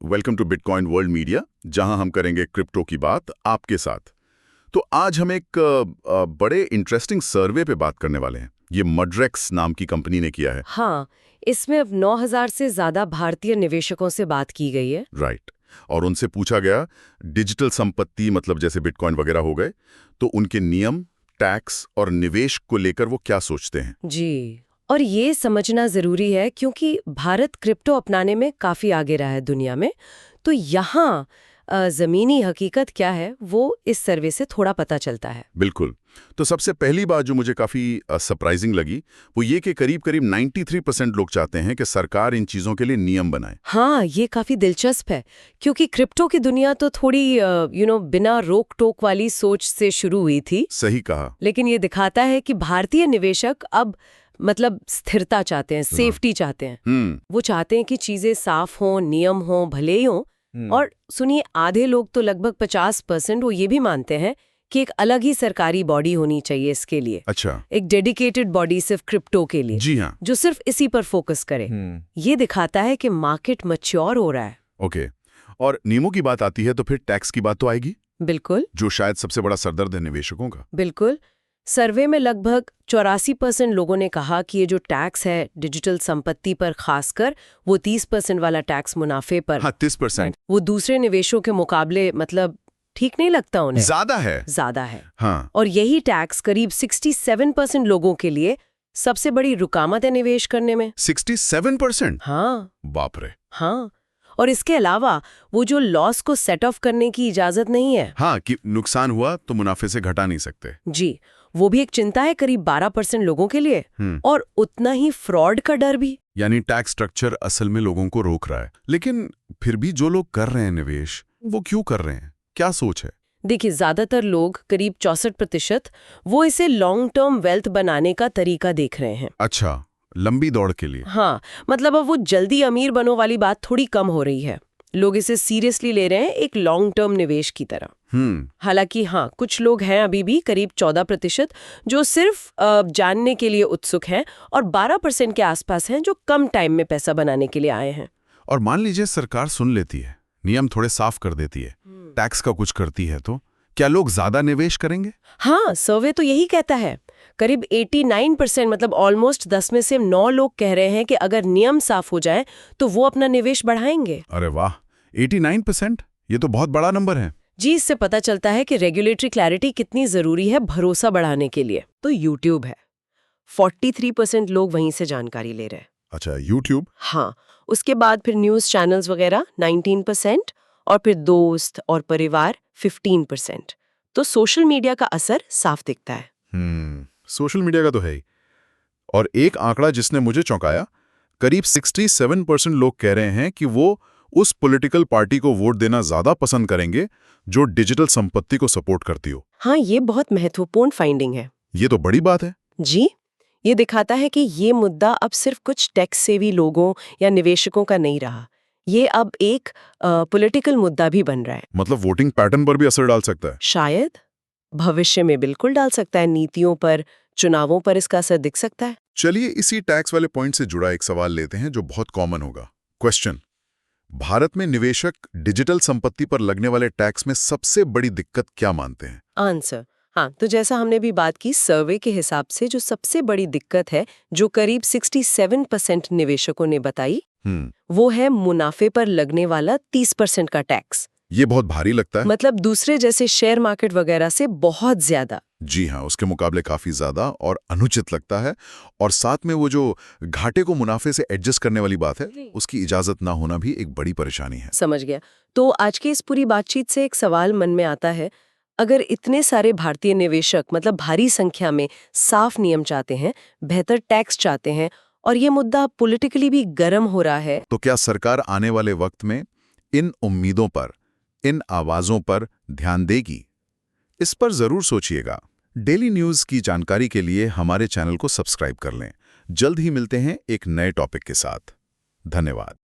Welcome to Bitcoin World Media, जहां हम करेंगे क्रिप्टो की बात आपके साथ। तो आज हम एक बड़े इंटरेस्टिंग सर्वे पे बात करने वाले हैं। ये मड्रेक्स नाम की कंपनी ने किया है। हाँ, इसमें अब 9,000 से ज्यादा भारतीय निवेशकों से बात की गई है। राइट। और उनसे पूछा गया डिजिटल संपत्ति मतलब जैसे बिटकॉइन वगैरह हो गए, तो उनके नियम, टैक्स और निवेश को लेकर वो क्या सोचते हैं। जी, और ये समझना जरूरी है क्योंकि भारत क्रिप्टो अपनाने में काफी आगे रहा है दुनिया में। तो यहाँ जमीनी हकीकत क्या है वो इस सर्वे से थोड़ा पता चलता है। बिल्कुल। तो सबसे पहली बात जो मुझे काफी सरप्राइजिंग लगी वो ये कि करीब 93% लोग चाहते हैं कि सरकार इन चीजों के लिए नियम बनाए। हाँ, ये काफी दिलचस्प है क्योंकि क्रिप्टो की दुनिया तो थोड़ी बिना रोक टोक वाली सोच से शुरू हुई थी। सही कहा। लेकिन ये दिखाता है कि भारतीय निवेशक अब मतलब स्थिरता चाहते हैं, सेफ्टी चाहते हैं। वो चाहते हैं कि चीजें साफ हों, नियम हों, भले ही हों। और सुनिए, आधे लोग तो लगभग 50% वो ये भी मानते हैं कि एक अलग ही सरकारी बॉडी होनी चाहिए इसके लिए। अच्छा। एक डेडिकेटेड बॉडी सिर्फ क्रिप्टो के लिए। जी हाँ। जो सिर्फ इसी पर फोकस करे। ये दिखाता है कि मार्केट मैच्योर हो रहा है। ओके। और नियमों की बात आती है तो फिर टैक्स की बात तो आएगी, बिल्कुल, जो शायद सबसे बड़ा सरदर्द है निवेशकों का। बिल्कुल। सर्वे में लगभग 84% लोगों ने कहा कि ये जो टैक्स है डिजिटल संपत्ति पर, खासकर वो 30% वाला टैक्स मुनाफे पर, हाँ, 30%। वो दूसरे निवेशों के मुकाबले मतलब ठीक नहीं लगता उन्हें। ज्यादा है। हाँ। और यही टैक्स करीब 67% लोगों के लिए सबसे बड़ी रुकावट है निवेश करने में। 67%? हाँ। बाप रे। हाँ, और इसके अलावा वो जो लॉस को सेट ऑफ करने की इजाजत नहीं है। हाँ, कि नुकसान हुआ तो मुनाफे से घटा नहीं सकते। जी, वो भी एक चिंता है करीब 12% लोगों के लिए। और उतना ही फ्रॉड का डर भी। यानी टैक्स स्ट्रक्चर असल में लोगों को रोक रहा है। लेकिन फिर भी जो लोग कर रहे हैं निवेश, वो क्यों कर रहे हैं? क्या सोच है? देखिए, ज्यादातर लोग करीब 64% वो इसे लॉन्ग टर्म वेल्थ बनाने का तरीका देख रहे हैं। अच्छा, लंबी दौड़ के लिए। हाँ, मतलब अब वो जल्दी अमीर बनो वाली बात थोड़ी कम हो रही है। लोग इसे सीरियसली ले रहे हैं एक लॉन्ग टर्म निवेश की तरह। हालांकि हाँ, कुछ लोग हैं अभी भी करीब 14% जो सिर्फ जानने के लिए उत्सुक हैं, और 12% के आसपास हैं जो कम टाइम में पैसा बनाने के लिए आए हैं। और मान लीजिए सरकार सुन लेती है, नियम थोड़े साफ कर देती है, टैक्स का कुछ करती है, तो क्या लोग ज्यादा निवेश करेंगे? हाँ, सर्वे तो यही कहता है। करीब 89% मतलब ऑलमोस्ट 10 में से 9 लोग कह रहे हैं कि अगर नियम साफ हो जाए तो वो अपना निवेश बढ़ाएंगे। अरे वाह, 89%? ये तो बहुत बड़ा नंबर है। जी, इससे पता चलता है कि रेगुलेटरी क्लैरिटी कितनी जरूरी है भरोसा बढ़ाने के लिए। तो यूट्यूब है, 43% लोग वहीं से जानकारी ले रहे हैं। अच्छा, यूट्यूब। हाँ, उसके बाद फिर न्यूज चैनल्स वगैरह 19%, और फिर दोस्त और परिवार 15%। तो सोशल मीडिया का असर साफ दिखता है। सोशल मीडिया का तो है ही। और एक आंकड़ा जिसने मुझे चौंकाया, करीब 67% लोग कह रहे हैं कि वो उस पॉलिटिकल पार्टी को वोट देना ज्यादा पसंद करेंगे जो डिजिटल संपत्ति को सपोर्ट करती हो। हाँ, ये बहुत महत्वपूर्ण फाइंडिंग है। ये तो बड़ी बात है। जी, ये दिखाता है कि ये मुद्दा अब सिर्फ कुछ टैक्स सेवी लोगों या निवेशकों का नहीं रहा। ये अब एक पॉलिटिकल मुद्दा भी बन रहा है। मतलब वोटिंग पैटर्न पर भी असर डाल सकता है? शायद भविष्य में बिल्कुल डाल सकता है। नीतियों पर, चुनावों पर इसका असर दिख सकता है। चलिए इसी टैक्स वाले पॉइंट से जुड़ा एक सवाल लेते हैं जो बहुत कॉमन होगा। क्वेश्चन: भारत में निवेशक डिजिटल संपत्ति पर लगने वाले टैक्स में सबसे बड़ी दिक्कत क्या मानते हैं? आंसर: हाँ, तो जैसा हमने भी बात की, सर्वे के हिसाब से जो सबसे बड़ी दिक्कत है, जो करीब 67% निवेशकों ने बताई, वो है मुनाफे पर लगने वाला 30% का टैक्स। ये बहुत भारी लगता है। मतलब दूसरे जैसे शेयर मार्केट वगैरह से बहुत ज्यादा। जी हाँ, उसके मुकाबले काफी ज्यादा और अनुचित लगता है। और साथ में वो जो घाटे को मुनाफे से एडजस्ट करने वाली बात है, उसकी इजाजत ना होना भी एक बड़ी परेशानी है। समझ गया। तो आज की इस पूरी बातचीत से एक सवाल मन में आता है, अगर इतने सारे भारतीय निवेशक मतलब भारी संख्या में साफ नियम चाहते हैं, बेहतर टैक्स चाहते हैं, और ये मुद्दा पॉलिटिकली भी गर्म हो रहा है, तो क्या सरकार आने वाले वक्त में इन उम्मीदों पर, इन आवाजों पर ध्यान देगी? इस पर जरूर सोचिएगा। डेली न्यूज की जानकारी के लिए हमारे चैनल को सब्सक्राइब कर लें। जल्द ही मिलते हैं एक नए टॉपिक के साथ। धन्यवाद।